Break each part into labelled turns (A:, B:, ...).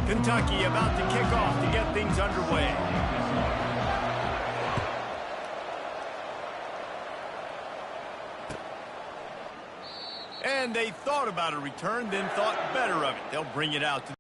A: Kentucky about to kick off to get things underway. And they thought about a return, then thought better of it. They'll bring it out to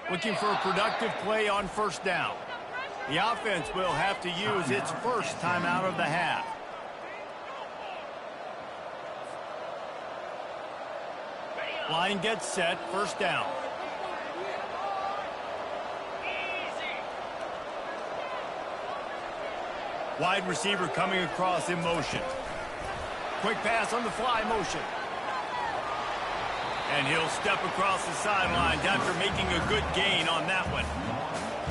A: looking for a productive play on first down. The offense will have to use its first timeout of the half. Line gets set, first down. Wide receiver coming across in motion. Quick pass on the fly motion. And he'll step across the sidelines after making a good gain on that one.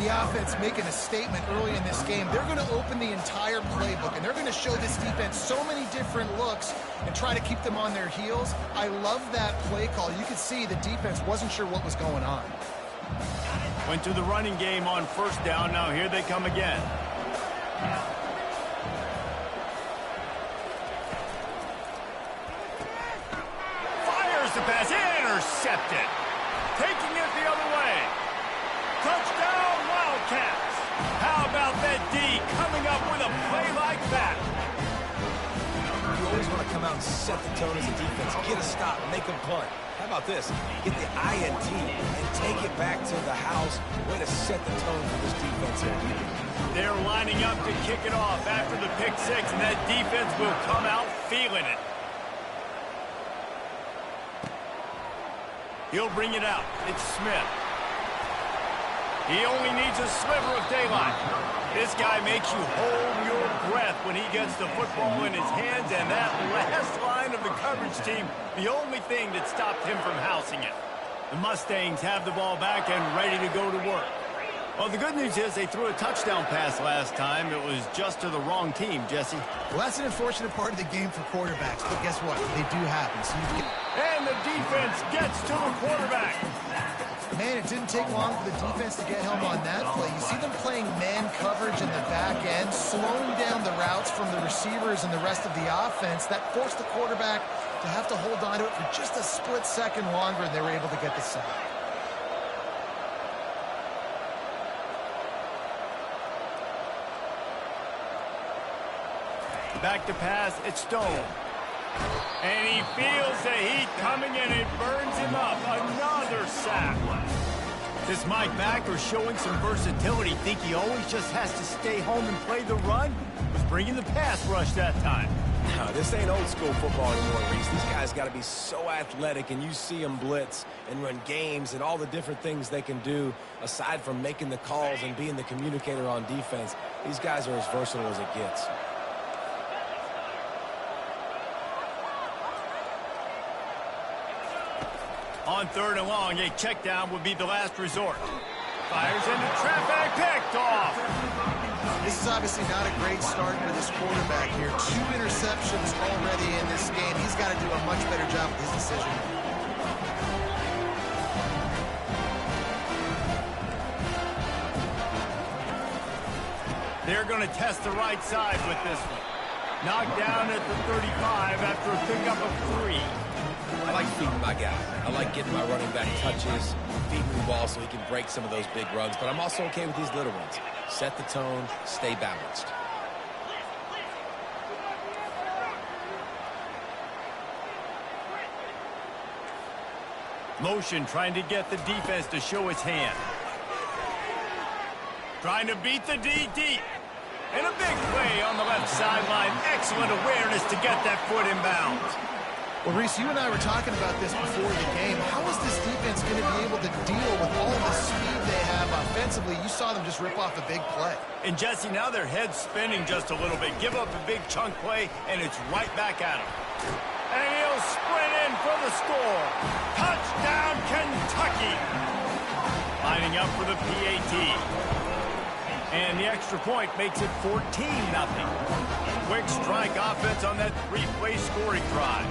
B: The offense making a statement early in this game. They're going to open the entire playbook, and they're going to show this defense so many different looks and try to keep them on their heels. I love that play call. You could see the defense wasn't sure what was going on.
A: Went to the running game on first down. Now here they come again. The pass intercepted. Taking it the other way. Touchdown, Wildcats. How about that D coming up with a play like that?
C: You always want to come out and set the tone as a defense. Get a stop, make a punt. How about this? Get the INT and take it back to the house. Way to set the tone for this defense here.
A: They're lining up to kick it off after the pick six, and that defense will come out feeling it. He'll bring it out. It's Smith. He only needs a sliver of daylight. This guy makes you hold your breath when he gets the football in his hands, and that last line of the coverage team, the only thing that stopped him from housing it. The Mustangs have the ball back and ready to go to work. Well, the good news is they threw a touchdown pass last time. It was just to the wrong team, Jesse.
B: Well, that's an unfortunate part of the game for quarterbacks, but guess what? They do happen. So
A: and the defense gets to the quarterback.
B: Man, it didn't take long for the defense to get home on that play. You see them playing man coverage in the back end, slowing down the routes from the receivers and the rest of the offense. That forced the quarterback to have to hold on to it for just a split second longer, and they were able to get the sack.
A: Back to pass, it's Stone. And he feels the heat coming and it burns him up. Another sack. This Mike Backer showing some versatility. Think he always just has to stay home and play the run? Was bringing the pass rush that time.
C: No, this ain't old school football anymore, Reese. These guys got to be so athletic, and you see them blitz and run games and all the different things they can do aside from making the calls and being the communicator on defense. These guys are as versatile as it gets.
A: On third and long, a check down would be the last resort. Fires into traffic, picked off.
B: This is obviously not a great start for this quarterback here. 2 interceptions already in this game. He's got to do a much better job with his decision.
A: They're going to test the right side with this one. Knocked down at the 35 after a pickup of 3.
C: I like feeding my guy. I like getting my running back touches, feeding the ball so he can break some of those big runs. But I'm also okay with these little ones. Set the tone, stay balanced.
A: Motion trying to get the defense to show his hand. Trying to beat the D deep. And a big play on the left sideline. Excellent awareness to get that foot in bounds.
B: Well, Reese, you and I were talking about this before the game. How is this defense going to be able to deal with all the speed they have offensively? You saw them just rip off a big play.
A: And, Jesse, now their head's spinning just a little bit. Give up a big chunk play, and it's right back at him. And he'll sprint in for the score. Touchdown, Kentucky. Lining up for the PAT. And the extra point makes it 14-0. Quick strike offense on that 3-play scoring drive.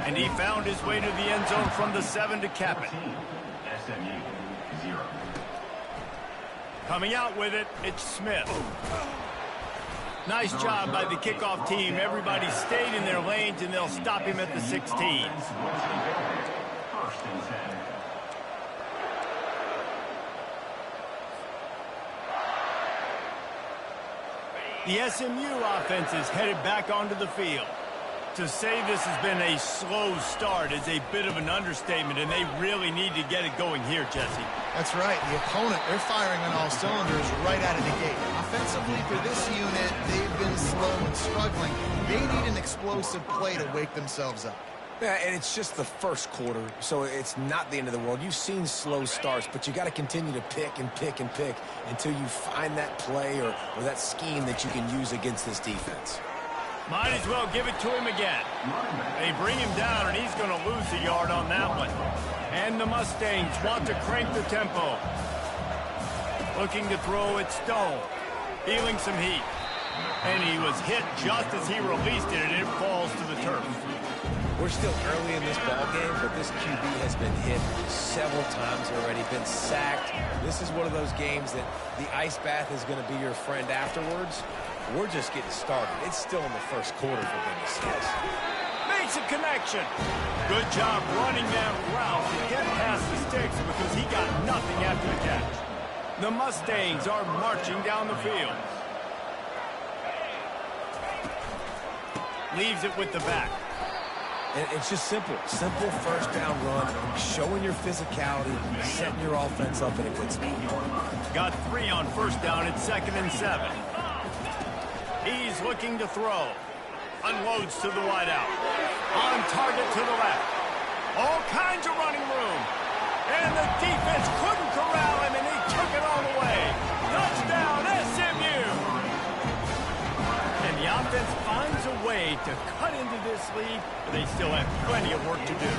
A: And he found his way to the end zone from the 7 to cap it. Coming out with it, it's Smith. Nice job by the kickoff team. Everybody stayed in their lanes, and they'll stop him at the 16. The SMU offense is headed back onto the field. To say this has been a slow start is a bit of an understatement, and they really need to get it going here, Jesse.
B: That's right. The opponent, they're firing on all cylinders right out of the gate. Offensively, for this unit, they've been slow and struggling. They need an explosive play to wake themselves up.
C: Yeah, and it's just the first quarter, so it's not the end of the world. You've seen slow starts, but you got to continue to pick and pick and pick until you find that play or that scheme that you can use against this defense.
A: Might as well give it to him again. They bring him down, and he's going to lose a yard on that one. And the Mustangs want to crank the tempo. Looking to throw at Stone. Feeling some heat. And he was hit just as he released it, and it falls to the turf.
C: We're still early in this ball game, but this QB has been hit several times already, been sacked. This is one of those games that the ice bath is going to be your friend afterwards. We're just getting started. It's still in the first quarter, for goodness sakes.
A: Makes a connection. Good job running that route to get past the sticks because he got nothing after the catch. The Mustangs are marching down the field. Leaves it with the back.
C: And it's just simple. Simple first down run, showing your physicality, setting your offense up in a good spot.
A: Got 3 on first down at 2nd and 7. He's looking to throw. Unloads to the wideout. On target to the left. All kinds of running room. And the defense couldn't corral him, and he took it all the way. Touchdown, SMU! And the offense finds a way to cut into this lead, but they still have plenty of work to do.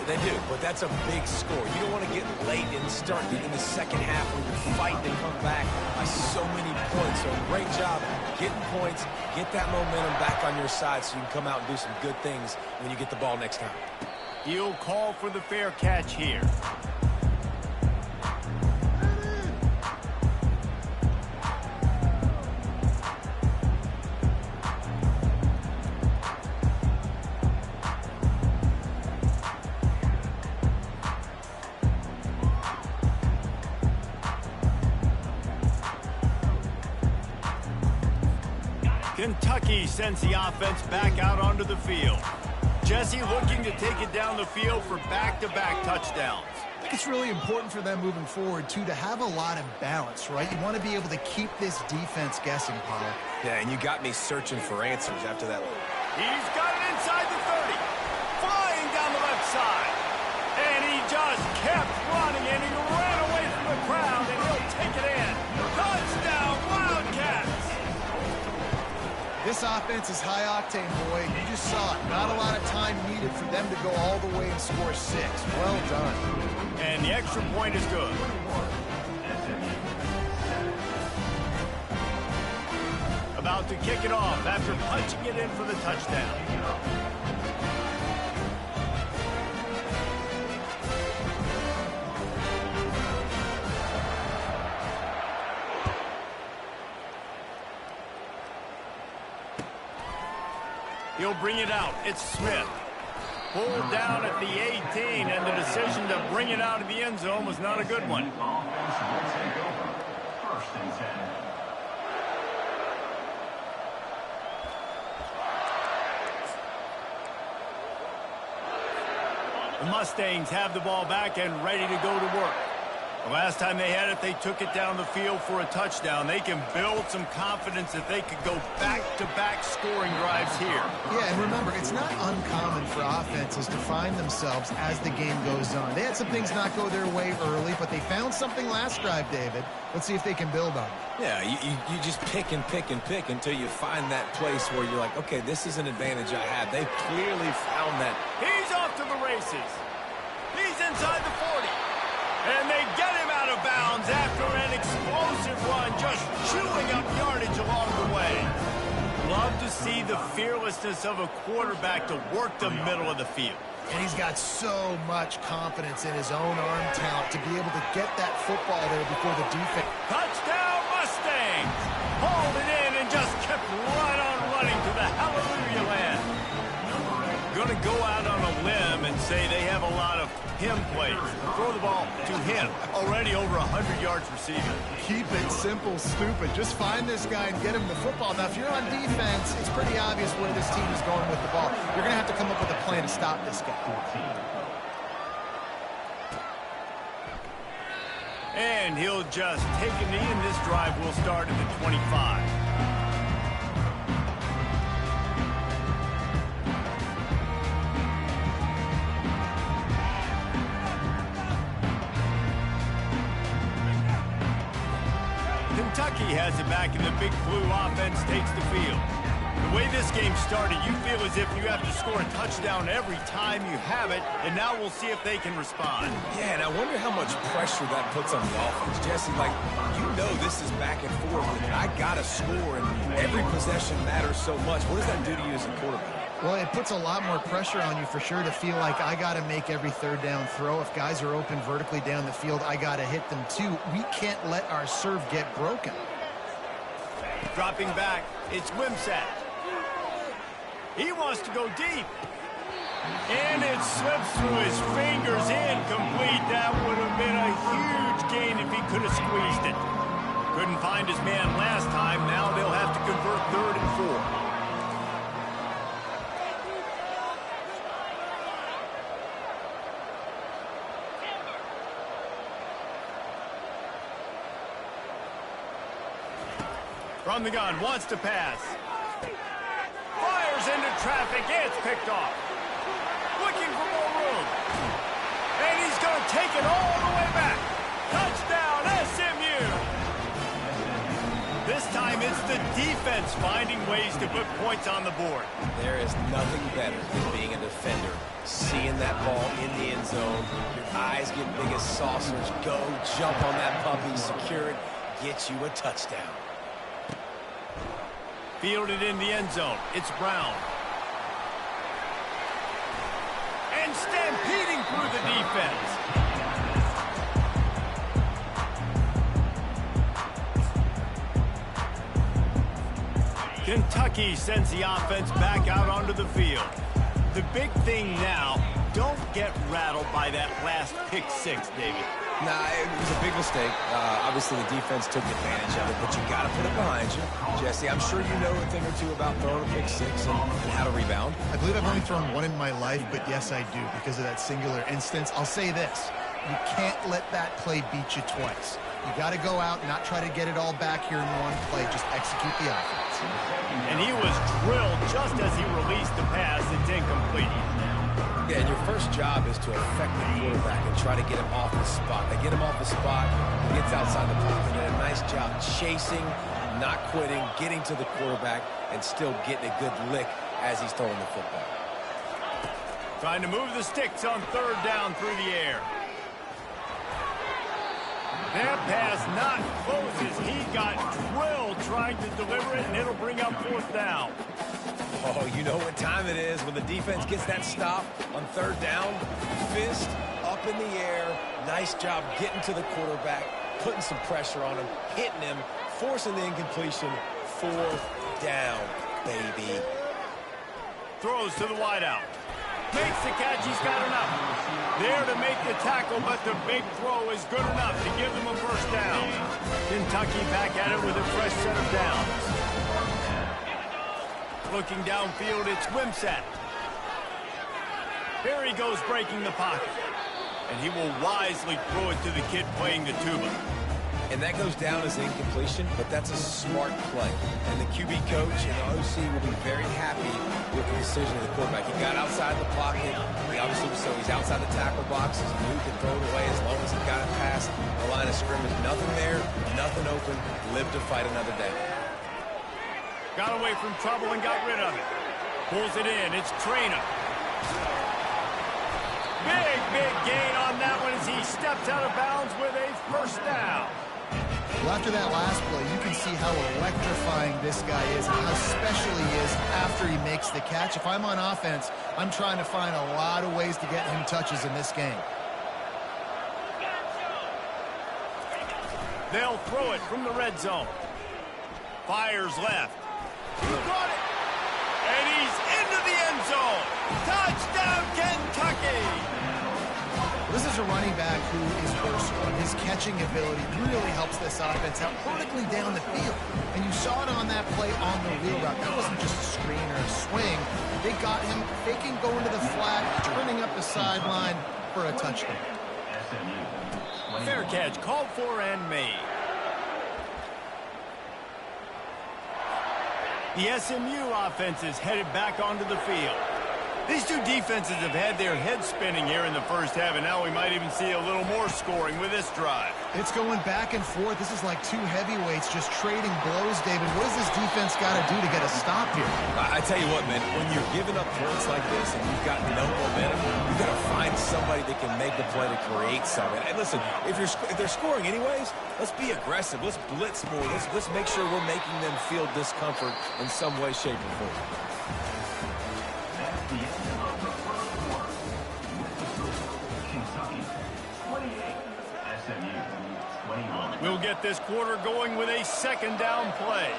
C: They do, but that's a big score. You don't want to get late and start in the second half when you're fighting to come back by so many points. So great job getting points, get that momentum back on your side so you can come out and do some good things when you get the ball next time.
A: He'll call for the fair catch here. Kentucky sends the offense back out onto the field. Jesse looking to take it down the field for back-to-back touchdowns.
B: I think it's really important for them moving forward, too, to have a lot of balance, right? You want to be able to keep this defense guessing, Paul.
C: Yeah, and you got me searching for answers after that.
A: He's got it inside the 30. Flying down the left side. And he just kept running, and he ran away from the crowd, and he'll take it in. Touchdown, Wildcats!
B: This offense is high-octane, boy. You just saw it. Not a lot of time needed for them to go all the way and score 6. Well done.
A: And the extra point is good. About to kick it off after punching it in for the touchdown. He'll bring it out. It's Smith. Pulled down at the 18, and the decision to bring it out of the end zone was not a good one.
D: First and 10.
A: The Mustangs have the ball back and ready to go to work. The last time they had it, they took it down the field for a touchdown. They can build some confidence that they could go back-to-back scoring drives here.
B: Yeah, and remember, it's not uncommon for offenses to find themselves as the game goes on. They had some things not go their way early, but they found something last drive, David. Let's see if they can build on it.
C: Yeah, you just pick and pick and pick until you find that place where you're like, okay, this is an advantage I have. They've clearly found that.
A: He's off to the races. He's inside the 40. And they get him out of bounds after an explosive run, just chewing up yardage along the way. Love to see the fearlessness of a quarterback to work the middle of the field.
B: And he's got so much confidence in his own arm talent to be able to get that football there before the defense.
A: Touchdown Mustangs! Hauled it in and just kept right on running to the hallelujah land. Going to go out on a limb and say they have a lot of him plays. Throw the ball to him. Already over 100 yards receiving.
B: Keep it simple, stupid. Just find this guy and get him the football. Now, if you're on defense, it's pretty obvious where this team is going with the ball. You're going to have to come up with a plan to stop this guy.
A: And he'll just take a knee, and this drive will start at the 25. Kentucky has it back, and the Big Blue offense takes the field. The way this game started, you feel as if you have to score a touchdown every time you have it, and now we'll see if they can respond.
C: Yeah, and I wonder how much pressure that puts on the offense. Jesse, like, you know this is back and forth, and I got to score, and every possession matters so much. What does that do to you as a quarterback?
B: Well, it puts a lot more pressure on you for sure to feel like I got to make every third down throw. If guys are open vertically down the field, I got to hit them too. We can't let our serve get broken.
A: Dropping back, it's Wimsatt. He wants to go deep. And it slips through his fingers, incomplete. That would have been a huge gain if he could have squeezed it. Couldn't find his man last time. Now they'll have to convert 3rd and 4. From the gun, wants to pass. Fires into traffic, it's picked off. Looking for more room. And he's going to take it all the way back. Touchdown, SMU! This time it's the defense finding ways to put points on the board.
C: There is nothing better than being a defender. Seeing that ball in the end zone, your eyes get big as saucers. Go, jump on that puppy, secure it, get you a touchdown.
A: Fielded in the end zone. It's Brown. And stampeding through the defense. Kentucky sends the offense back out onto the field. The big thing now, don't get rattled by that last pick six, David.
C: Nah, it was a big mistake. Obviously, the defense took advantage of it, but you got to put it behind you. Jesse, I'm sure you know a thing or two about throwing a pick six and how to rebound.
B: I believe I've only thrown one in my life, but yes, I do because of that singular instance. I'll say this. You can't let that play beat you twice. You got to go out and not try to get it all back here in one play. Just execute the offense.
A: And he was drilled just as he released the pass. It's incomplete.
C: Yeah, and your first job is to affect the quarterback and try to get him off the spot. They get him off the spot, he gets outside the pocket. They did a nice job chasing, not quitting, getting to the quarterback, and still getting a good lick as he's throwing the football.
A: Trying to move the sticks on 3rd down through the air. That pass not close as he got drilled trying to deliver it, and it'll bring up 4th down.
C: Oh, you know what time it is when the defense gets that stop on 3rd down. Fist up in the air. Nice job getting to the quarterback, putting some pressure on him, hitting him, forcing the incompletion. 4th down, baby.
A: throws to the wideout. Makes the catch. He's got enough. There to make the tackle, but the big throw is good enough to give them a first down. Kentucky back at it with a fresh set of downs. Looking downfield, it's Wimsatt. Here he goes breaking the pocket. And he will wisely throw it to the kid playing the tuba.
C: And that goes down as incompletion, but that's a smart play. And the QB coach and the OC will be very happy with the decision of the quarterback. He got outside the pocket. He obviously was so he's outside the tackle box. He can throw it away as long as he got it past the line of scrimmage. Nothing there, nothing open. Live to fight another day.
A: Got away from trouble and got rid of it. Pulls it in. It's Trainer. Big gain on that one as he steps out of bounds with a first down.
B: Well, after that last play, you can see how electrifying this guy is and how special he is after he makes the catch. If I'm on offense, I'm trying to find a lot of ways to get him touches in this game.
A: They'll throw it from the red zone. Fires left. He got it. And he's into the end zone. Touchdown, Kentucky.
B: This is a running back who is versatile. His catching ability really helps this offense out vertically down the field. And you saw it on that play on the wheel route. That wasn't just a screen or a swing. They got him faking going to the flat, turning up the sideline for a touchdown.
A: Fair catch called for and made. The SMU offense is headed back onto the field. These two defenses have had their heads spinning here in the first half, and now we might even see a little more scoring with this drive.
B: It's going back and forth. This is like two heavyweights just trading blows, David. What does this defense got to do to get a stop here?
C: I tell you what, man, when you're giving up points like this and you've got no momentum, you've got to find somebody that can make the play to create something. And listen, if they're scoring anyways, let's be aggressive. Let's blitz more. Let's make sure we're making them feel discomfort in some way, shape, or form.
A: We'll get this quarter going with a second down play.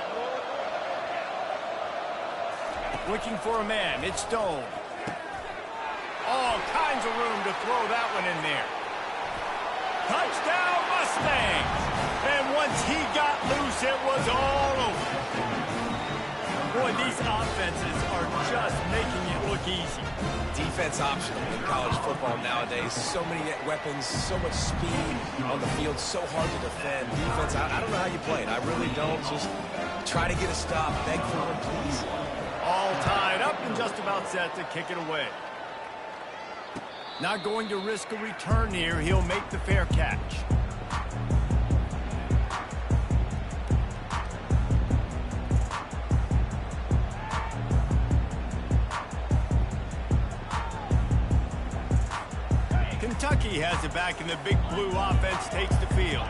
A: Looking for a man. It's Stone. All kinds of room to throw that one in there. Touchdown, Mustangs! And once he got loose, it was all over. Boy, these offenses are just making it look easy.
C: Defense optional in college football nowadays. So many weapons, so much speed on the field, so hard to defend. Defense, I don't know how you play it. I really don't. Just try to get a stop. Beg for it, please.
A: All tied up and just about set to kick it away. Not going to risk a return here. He'll make the fair catch. Kentucky has it back, and the big blue offense takes the field.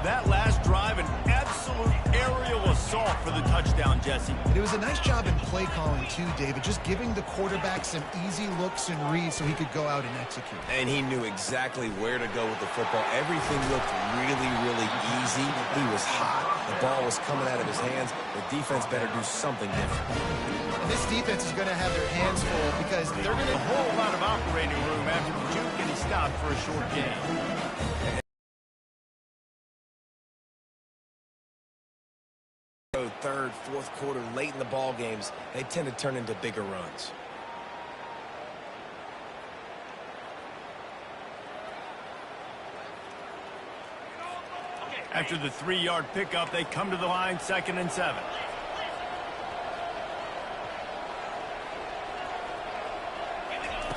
A: That last drive, an absolute aerial assault for the touchdown, Jesse.
B: And it was a nice job in play calling, too, David, just giving the quarterback some easy looks and reads so he could go out and execute.
C: And he knew exactly where to go with the football. Everything looked really, really easy. He was hot. The ball was coming out of his hands. The defense better do something different.
B: And this defense is going to have their hands full because they're going to
A: a whole lot of operating room after the juke, and he stopped for a short gain.
C: Third, fourth quarter, late in the ball games, they tend to turn into bigger runs.
A: After the 3-yard pickup, they come to the line, 2nd and 7.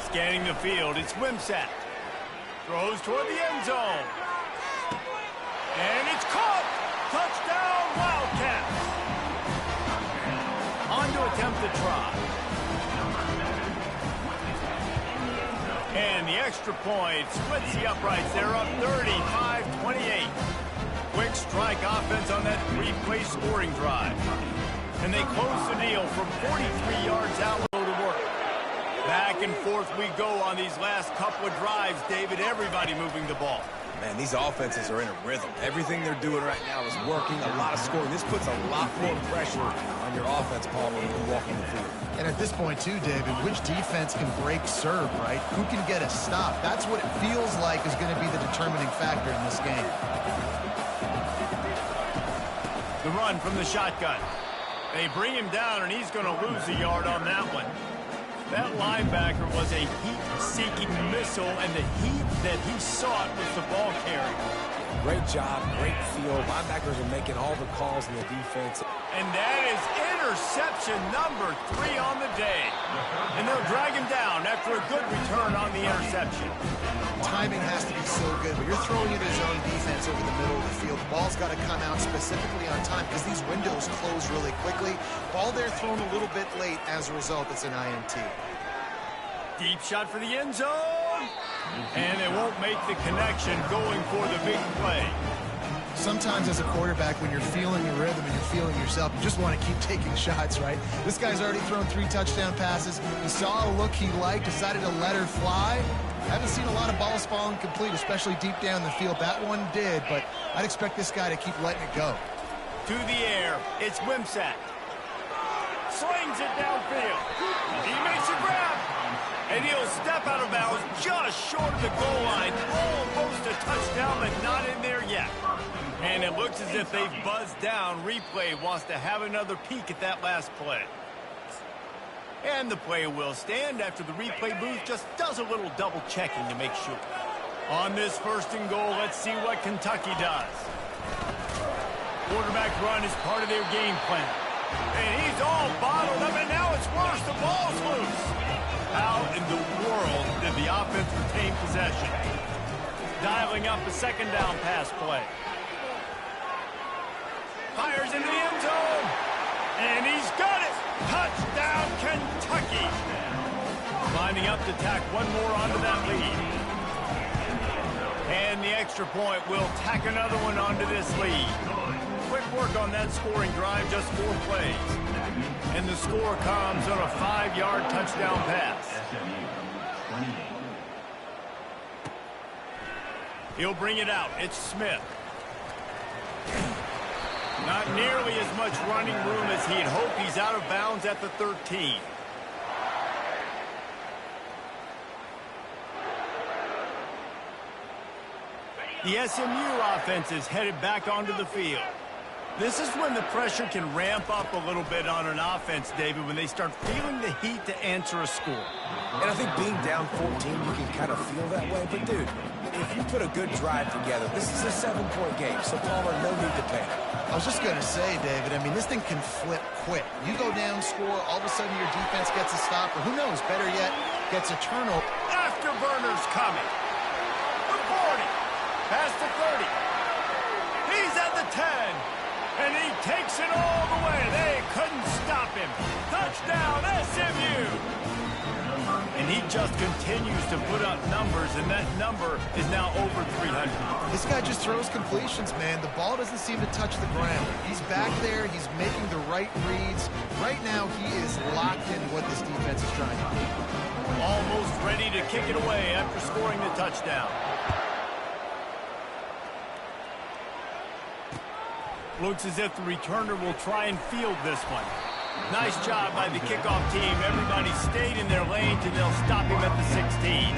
A: Scanning the field, it's Wimsatt. Throws toward the end zone. And it's caught! Touchdown, Wildcats! On to attempt the try. And the extra point splits the uprights. They're up 35-28. Quick strike offense on that 3-play scoring drive. And they close the deal from 43 yards out to work. Back and forth we go on these last couple of drives, David. Everybody moving the ball.
C: Man, these offenses are in a rhythm. Everything they're doing right now is working, a lot of scoring. This puts a lot more pressure on your offense, Palmer, when you walk in the field.
B: And at this point, too, David, which defense can break serve, right? Who can get a stop? That's what it feels like is going to be the determining factor in this game.
A: The run from the shotgun. They bring him down, and he's going to lose a yard on that one. That linebacker was a heat-seeking missile, and the heat that he sought was the ball carrier.
C: Great job, great feel. Linebackers are making all the calls in the defense.
A: And that is interception number 3 on the day. And they'll drag him down after a good return on the interception.
B: Timing has to be so good, but you're throwing it his own defense over the middle of the field. The ball's got to come out specifically on time because these windows close really quickly. Ball there thrown a little bit late. As a result, it's an INT.
A: Deep shot for the end zone. And they won't make the connection going for the big play.
B: Sometimes as a quarterback, when you're feeling the rhythm and you're feeling yourself, you just want to keep taking shots, right? This guy's already thrown 3 touchdown passes. He saw a look he liked, decided to let her fly. Haven't seen a lot of balls falling complete, especially deep down the field. That one did, but I'd expect this guy to keep letting it go.
A: To the air, it's Wimsatt. Slings it downfield. He makes a grab. And he'll step out of bounds just short of the goal line. Almost a touchdown, but not in there yet. And it looks as if they've buzzed down. Replay wants to have another peek at that last play. And the play will stand after the replay booth just does a little double checking to make sure. On this 1st and goal, let's see what Kentucky does. Quarterback run is part of their game plan. And he's all bottled up, and now it's worse. The ball's loose. How in the world did the offense retain possession? Dialing up a 2nd down pass play. Fires into the end zone. And he's got it. Touchdown, Kentucky. Lining up to tack one more onto that lead. And the extra point will tack another one onto this lead. Quick work on that scoring drive, just 4 plays. And the score comes on a 5-yard touchdown pass. He'll bring it out. It's Smith. Not nearly as much running room as he'd hoped. He's out of bounds at the 13. The SMU offense is headed back onto the field. This is when the pressure can ramp up a little bit on an offense, David, when they start feeling the heat to answer a score.
C: And I think being down 14, you can kind of feel that way. But, dude, if you put a good drive together, this is a 7-point game, so Palmer, no need to panic.
B: I was just going to say, David, I mean, this thing can flip quick. You go down, score, all of a sudden your defense gets a stop, or who knows, better yet, gets a turnover.
A: Afterburners coming. The 40. Past the 30. He's at the 10. And he takes it all the way. They couldn't stop him. Touchdown, SMU. And he just continues to put up numbers, and that number is now over 300.
B: This guy just throws completions, man. The ball doesn't seem to touch the ground. He's back there. He's making the right reads. Right now, he is locked in what this defense is trying to do.
A: Almost ready to kick it away after scoring the touchdown. Looks as if the returner will try and field this one. Nice job by the kickoff team. Everybody stayed in their lanes, and they'll stop him at the 16.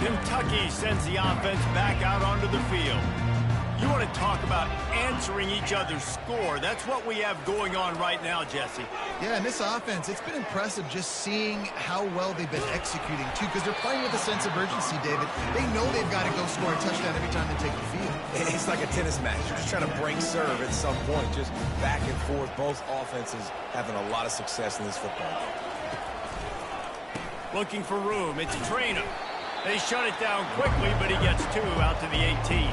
A: Kentucky sends the offense back out onto the field. You want to talk about answering each other's score. That's what we have going on right now, Jesse.
B: Yeah, and this offense, it's been impressive just seeing how well they've been executing, too, because they're playing with a sense of urgency, David. They know they've got to go score a touchdown every time they take the field.
C: It's like a tennis match. You're just trying to break serve at some point, just back and forth. Both offenses having a lot of success in this football game.
A: Looking for room. It's Traynor. They shut it down quickly, but he gets 2 out to the 18.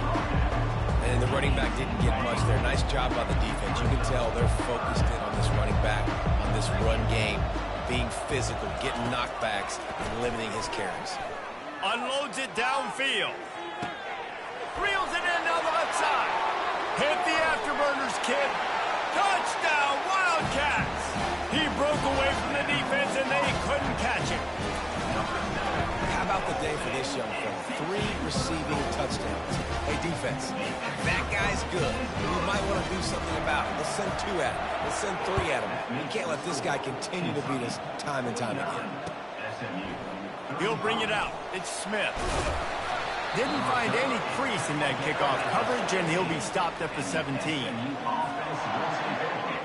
C: And the running back didn't get much there. Nice job by the defense. You can tell they're focused in on this running back, on this run game, being physical, getting knockbacks, and limiting his carries.
A: Unloads it downfield. Reels it in down the left side. Hit the afterburners, kid. Touchdown, Wildcats! He broke away from the defense, and they couldn't catch him.
C: How about the day for this young fella? 3 receiving touchdowns. Hey, defense, that guy's good. We might want to do something about it. Let's send 2 at him. Let's send 3 at him. We can't let this guy continue to beat us time and time again.
A: He'll bring it out. It's Smith. Didn't find any crease in that kickoff coverage, and he'll be stopped at the 17.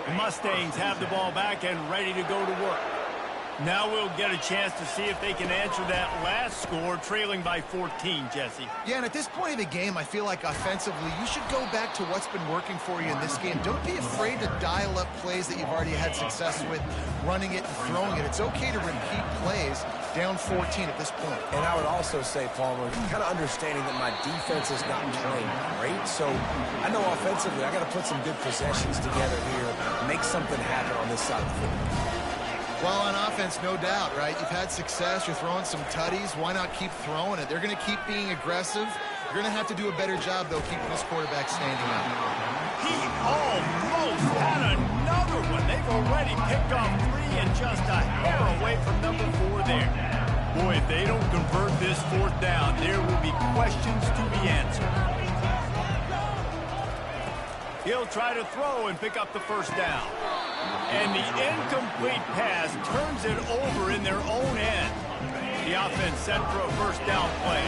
A: The Mustangs have the ball back and ready to go to work. Now we'll get a chance to see if they can answer that last score, trailing by 14, Jesse.
B: Yeah, and at this point of the game, I feel like offensively, you should go back to what's been working for you in this game. Don't be afraid to dial up plays that you've already had success with, running it and throwing it. It's okay to repeat plays down 14 at this point.
C: And I would also say, Palmer, kind of understanding that my defense is not playing great, so I know offensively I got to put some good possessions together here, make something happen on this side of the football.
B: Well, on offense, no doubt, right? You've had success. You're throwing some tutties. Why not keep throwing it? They're going to keep being aggressive. You're going to have to do a better job, though, keeping this quarterback standing up.
A: He almost had another one. They've already picked off 3 and just a hair away from number 4 there. Boy, if they don't convert this 4th down, there will be questions to be answered. He'll try to throw and pick up the 1st down. And the incomplete pass turns it over in their own end. The offense set for a 1st down play.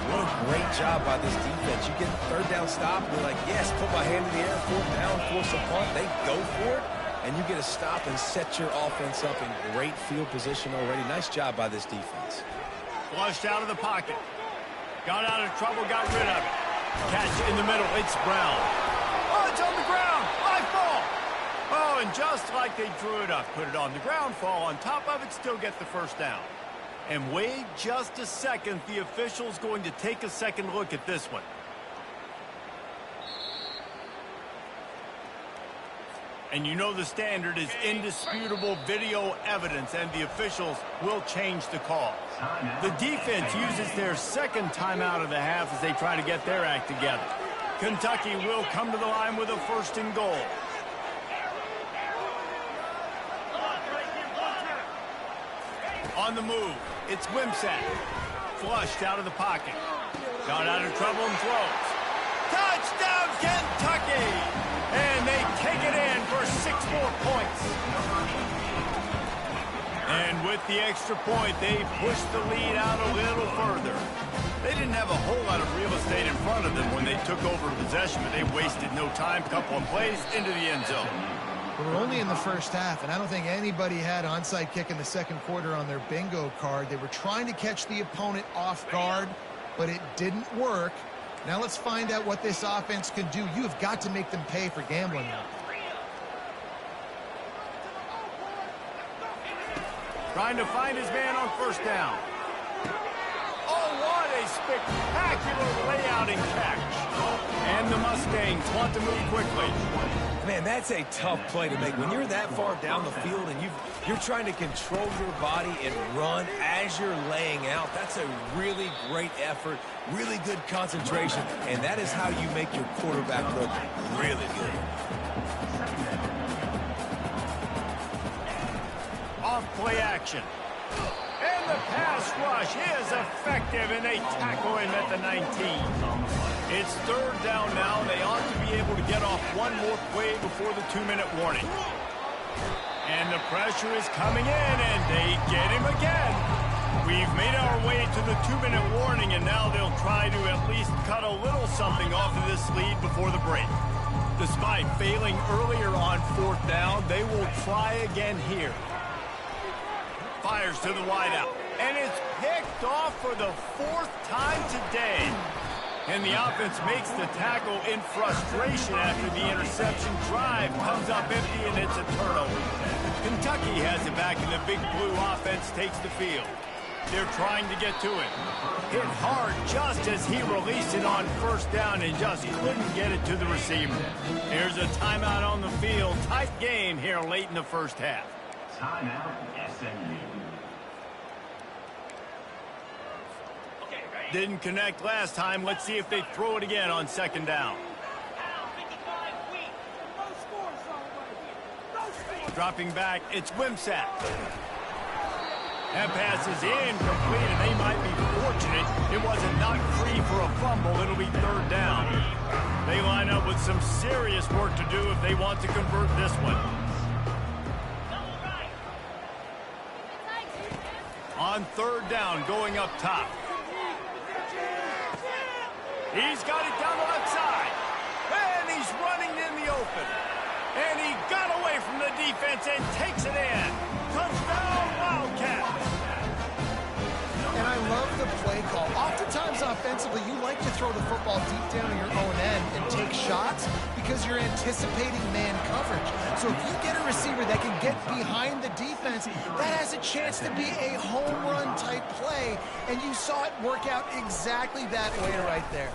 C: What a great job by this defense. You get the 3rd down stop, and you're like, yes, put my hand in the air, 4th down, force a punt. They go for it, and you get a stop and set your offense up in great field position already. Nice job by this defense.
A: Flushed out of the pocket. Got out of trouble, got rid of it. Catch in the middle, it's Brown. Oh, it's on the ground. High ball. Oh, and just like they drew it up, put it on the ground, fall on top of it, still get the 1st down. And wait just a second, the official's going to take a second look at this one. And you know the standard is indisputable video evidence, and the officials will change the call. The defense uses their 2nd timeout of the half as they try to get their act together. Kentucky will come to the line with a 1st and goal. On the move, it's Wimsatt. Flushed out of the pocket. Got out of trouble and throws. Touchdown, Kentucky! And they take it in for 6 more points. And with the extra point, they push the lead out a little further. They didn't have a whole lot of real estate in front of them when they took over possession, but they wasted no time. Couple of plays into the end zone.
B: We're only in the 1st half, and I don't think anybody had onside kick in the 2nd quarter on their bingo card. They were trying to catch the opponent off guard, but it didn't work. Now let's find out what this offense can do. You have got to make them pay for gambling now.
A: Trying to find his man on 1st down. Oh, what a spectacular layout and catch. And the Mustangs want to move quickly.
C: Man, that's a tough play to make. When you're that far down the field and you're trying to control your body and run as you're laying out, that's a really great effort, really good concentration, and that is how you make your quarterback look really good.
A: Off play action. And the pass rush is effective, and they tackle him at the 19. It's 3rd down now. They ought to be able to get off one more play before the 2-minute warning. And the pressure is coming in, and they get him again. We've made our way to the 2-minute warning, and now they'll try to at least cut a little something off of this lead before the break. Despite failing earlier on 4th down, they will try again here. Fires to the wideout, and it's picked off for the 4th time today. And the offense makes the tackle in frustration after the interception. Drive comes up empty, and it's a turnover. Kentucky has it back, and the Big Blue offense takes the field. They're trying to get to it. Hit hard just as he released it on 1st down and just couldn't get it to the receiver. Here's a timeout on the field. Tight game here late in the 1st half.
D: Timeout, SMU.
A: Didn't connect last time. Let's see if they throw it again on 2nd down. Dropping back, it's Wimsatt. That pass is incomplete, and they might be fortunate it wasn't knocked free for a fumble. It'll be third down. They line up with some serious work to do if they want to convert this one. On third down, going up top. He's got it down the left side. And he's running in the open. And he got away from the defense and takes it in. Touchdown, Wildcats.
B: And I love the play call. Oftentimes offensively, you like to throw the football deep down in your own end and take shots because you're anticipating man coverage. So if you get a receiver that can get behind the defense, that has a chance to be a home run type play. And you saw it work out exactly that way right there.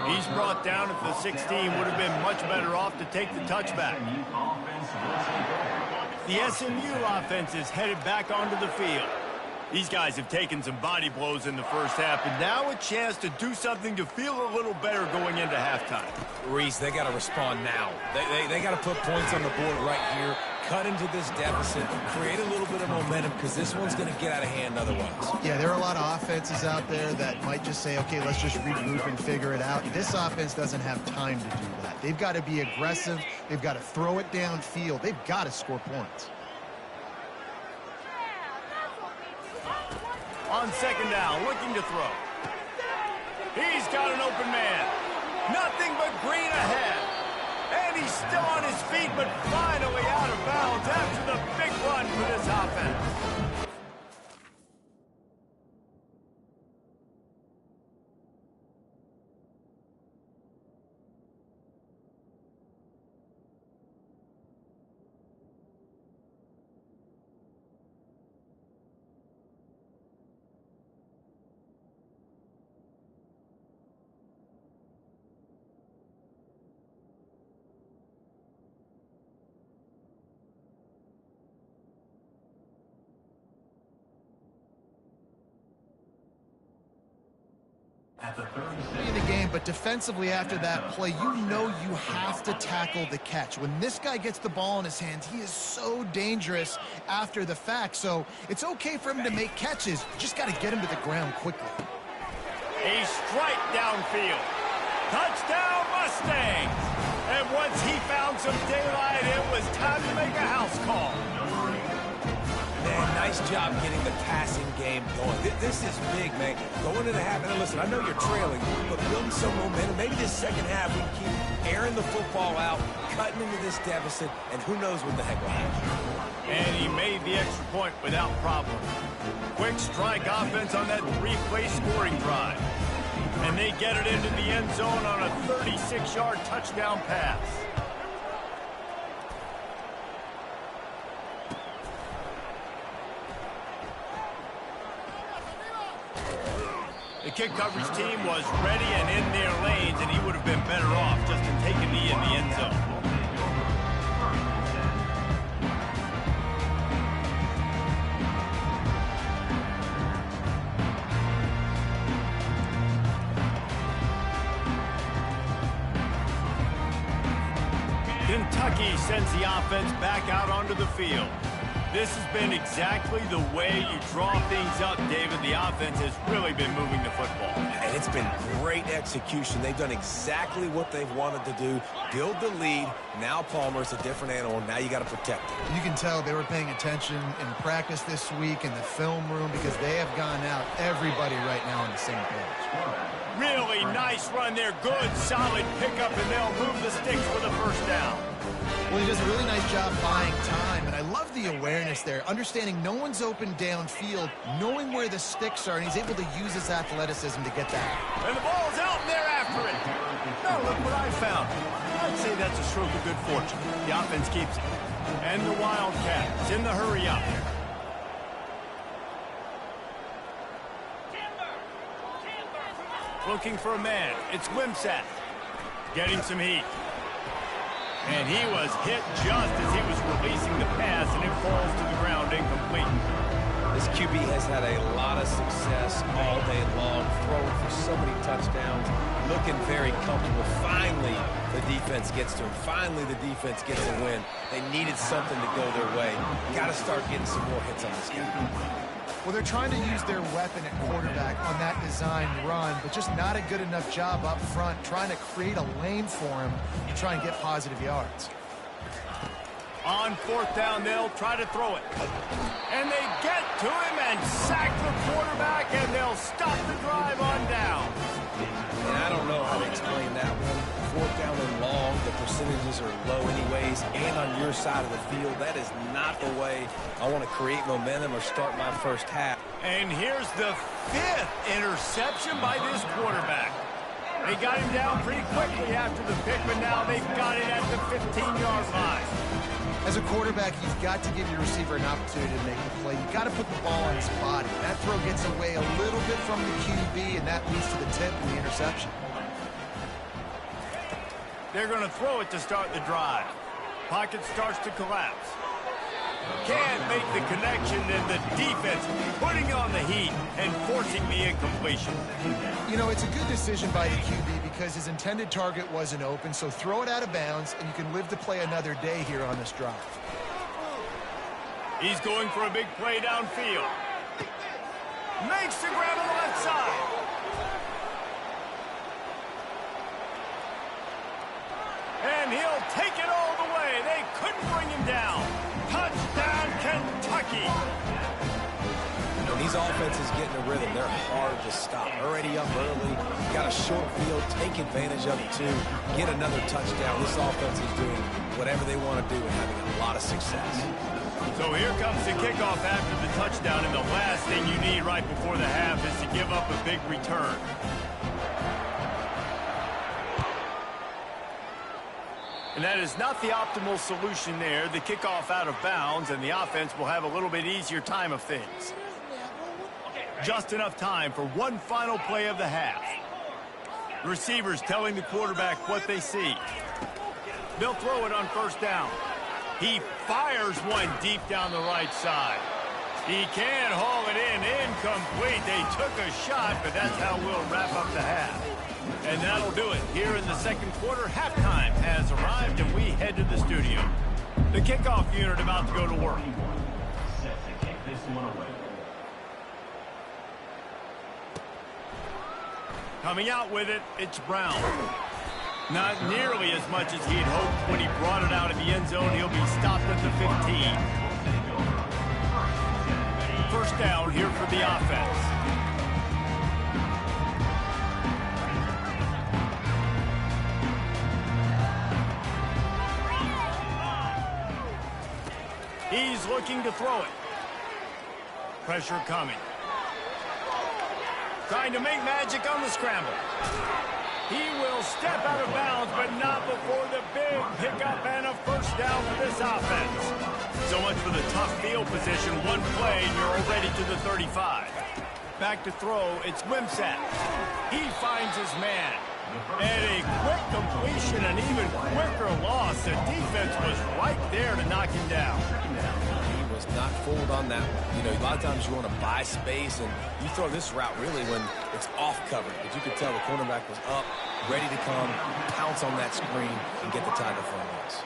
A: He's brought down at the 16. Would have been much better off to take the touchback. The SMU offense is headed back onto the field. These guys have taken some body blows in the first half, and now a chance to do something to feel a little better going into halftime.
C: Reese, they got to respond now. They got to put points on the board right here, cut into this deficit, create a little bit of momentum, because this one's going to get out of hand otherwise.
B: Yeah, there are a lot of offenses out there that might just say, okay, let's just regroup and figure it out. This offense doesn't have time to do that. They've got to be aggressive. They've got to throw it downfield. They've got to score points.
A: On second down, looking to throw. He's got an open man. Nothing but green ahead. And he's still on his feet, but finally out of bounds after the big run for this offense.
D: At the 36.
B: In the game, but defensively after that play, you know you have to tackle the catch. When this guy gets the ball in his hands, he is so dangerous after the fact. So it's okay for him to make catches. Just got to get him to the ground quickly.
A: A strike downfield. Touchdown, Mustangs! And once he found some daylight, it was time to make a house call.
C: Man, nice job getting the passing game going. This is big, man. Going into the half, and listen, I know you're trailing, but building some momentum. Maybe this second half we can keep airing the football out, cutting into this deficit, and who knows what the heck will happen.
A: And he made the extra point without problem. Quick strike offense on that three-play scoring drive. And they get it into the end zone on a 36-yard touchdown pass. The kick coverage team was ready and in their lanes, and he would have been better off just to take a knee in the end zone. Kentucky sends the offense back out onto the field. This has been exactly the way you draw things up, David. The offense has really been moving the football.
C: And it's been great execution. They've done exactly what they've wanted to do. Build the lead. Now Palmer's a different animal. Now you got to protect it.
B: You can tell they were paying attention in practice this week in the film room because they have gone out, everybody right now on the same page.
A: Really nice run there. Good, solid pickup, and they'll move the sticks for the first down.
B: Well, he does a really nice job buying time, and I love the awareness there, understanding no one's open downfield, knowing where the sticks are, and he's able to use his athleticism to get that.
A: And the ball's out, and they're after it. Now look what I found. I'd say that's a stroke of good fortune. The offense keeps it. And the Wildcats in the hurry up. Looking for a man. It's Wimsatt. Getting some heat. And he was hit just as he was releasing the pass, and it falls to the ground incomplete.
C: This QB has had a lot of success all day long, throwing for so many touchdowns, looking very comfortable. Finally, the defense defense gets to him. Finally, the defense gets a win. They needed something to go their way. Got to start getting some more hits on this guy.
B: Well, they're trying to use their weapon at quarterback on that design run, but just not a good enough job up front trying to create a lane for him to try and get positive yards.
A: On fourth down, they'll try to throw it. And they get to him and sack the quarterback, and they'll stop the drive on down.
C: And I don't know how to explain that one. Fourth down and long, the percentages are low anyways, and on your side of the field, that is not the way I want to create momentum or start my first half.
A: And here's the 5th interception by this quarterback. They got him down pretty quickly after the pick, but now they've got it at the 15-yard line.
B: As a quarterback, you've got to give your receiver an opportunity to make the play. You've got to put the ball on his body. That throw gets away a little bit from the QB, and that leads to the tip and the interception.
A: They're going to throw it to start the drive. Pocket starts to collapse. Can't make the connection, and the defense putting on the heat and forcing the incompletion.
B: You know, it's a good decision by the QB because his intended target wasn't open, so throw it out of bounds, and you can live to play another day here on this drive.
A: He's going for a big play downfield. Makes the grab on the left side. And he'll take it all the way. They couldn't bring him down. Touchdown, Kentucky.
C: When these offenses get in a rhythm, they're hard to stop. Already up early, got a short field, take advantage of it too, get another touchdown. This offense is doing whatever they want to do and having a lot of success.
A: So here comes the kickoff after the touchdown, and the last thing you need right before the half is to give up a big return. And that is not the optimal solution there. The kickoff out of bounds, and the offense will have a little bit easier time of things. Just enough time for one final play of the half. Receivers telling the quarterback what they see. They'll throw it on first down. He fires one deep down the right side. He can't haul it in. Incomplete. They took a shot, but that's how we'll wrap up the half. And that'll do it. Here in the second quarter, halftime has arrived, and we head to the studio. The kickoff unit about to go to work.
D: Set to kick this one away.
A: Coming out with it, it's Brown. Not nearly as much as he'd hoped when he brought it out of the end zone. He'll be stopped at the 15. First down here for the offense. He's looking to throw it. Pressure coming. Trying to make magic on the scramble. He will step out of bounds, but not before the big pickup and a first down for this offense. So much for the tough field position. One play, and you're already to the 35. Back to throw, it's Wimsatt. He finds his man. And a quick completion, an even quicker loss. The defense was right there to knock him down.
C: He was not fooled on that one. You know, a lot of times you want to buy space, and you throw this route really when it's off covered. But you could tell the cornerback was up, ready to come, pounce on that screen, and get the tackle for a loss.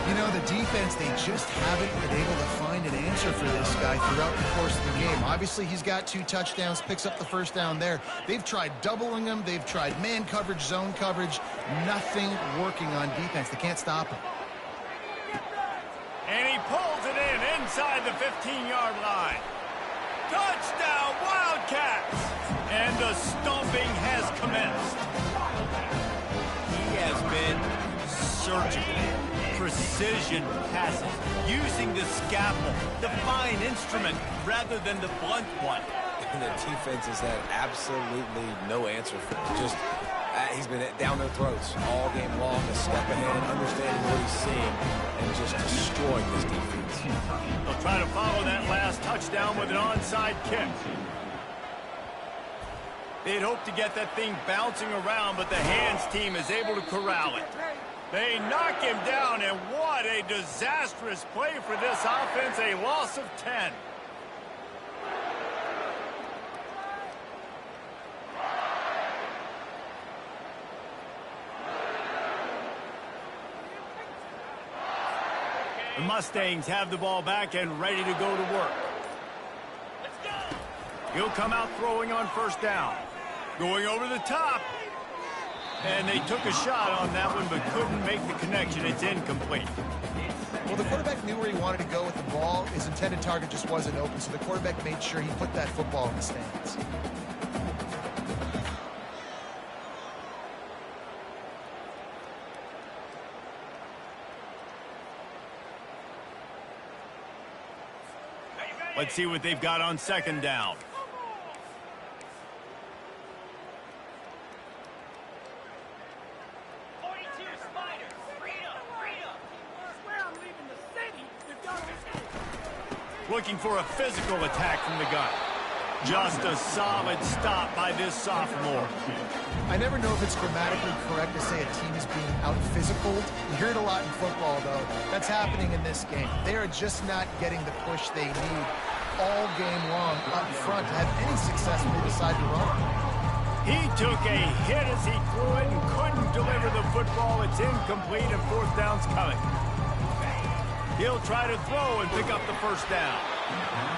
B: You know, the defense, they just haven't been able to find an answer for this guy throughout the course of the game. Obviously, he's got 2 touchdowns, picks up the first down there. They've tried doubling him. They've tried man coverage, zone coverage. Nothing working on defense. They can't stop him.
A: And he pulls it in inside the 15-yard line. Touchdown, Wildcats! And the stomping has commenced. He has been surgical. Precision passes, using the scalpel, the fine instrument, rather than the blunt one.
C: And the defense has had absolutely no answer for him. Just, he's been down their throats all game long, a step ahead, understanding what he's seeing, and just destroying this defense.
A: They'll try to follow that last touchdown with an onside kick. They'd hoped to get that thing bouncing around, but the hands team is able to corral it. They knock him down, and what a disastrous play for this offense, a loss of 10. The Mustangs have the ball back and ready to go to work. He'll come out throwing on first down. Going over the top. And they took a shot on that one but couldn't make the connection. It's incomplete.
B: Well, the quarterback knew where he wanted to go with the ball. His intended target just wasn't open, so the quarterback made sure he put that football in the stands.
A: Let's see what they've got on second down. Looking for a physical attack from the gun. Just a solid stop by this sophomore.
B: I never know if it's grammatically correct to say a team is being out-physicaled. You hear it a lot in football, though. That's happening in this game. They are just not getting the push they need all game long up front to have any success when they decide to run.
A: He took a hit as he threw it and couldn't deliver the football. It's incomplete and fourth down's coming. He'll try to throw and pick up the first down.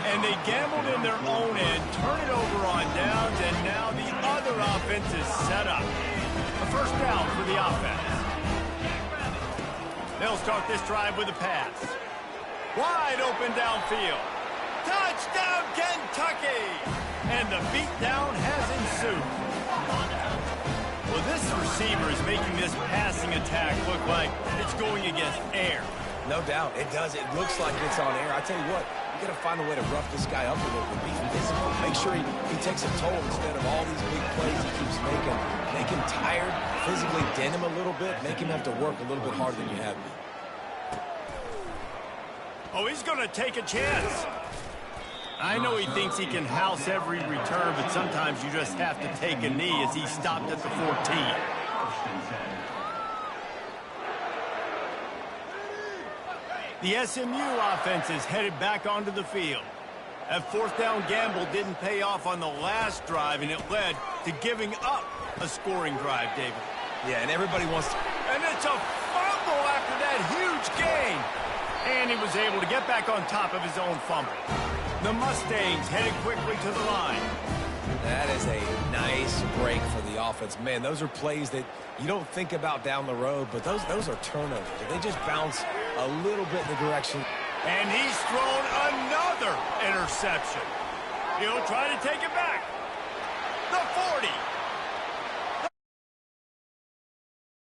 A: And they gambled in their own end, turn it over on downs, and now the other offense is set up. A first down for the offense. They'll start this drive with a pass. Wide open downfield. Touchdown, Kentucky! And the beatdown has ensued. Well, this receiver is making this passing attack look like it's going against air.
C: No doubt, it does. It looks like it's on air. I tell you what, you got to find a way to rough this guy up a little bit, be physical, make sure he takes a toll instead of all these big plays he keeps making. Make him tired, physically dent him a little bit, make him have to work a little bit harder than you have been.
A: Oh, he's going to take a chance. I know he thinks he can house every return, but sometimes you just have to take a knee as he stopped at the 14. The SMU offense is headed back onto the field. That fourth down gamble didn't pay off on the last drive, and it led to giving up a scoring drive, David.
C: Yeah, and everybody wants to...
A: And it's a fumble after that huge gain. And he was able to get back on top of his own fumble. The Mustangs headed quickly to the line.
C: That is a nice break for the offense. Man, those are plays that you don't think about down the road, but those are turnovers. They just bounce a little bit in the direction.
A: And he's thrown another interception. He'll try to take it back. The 40.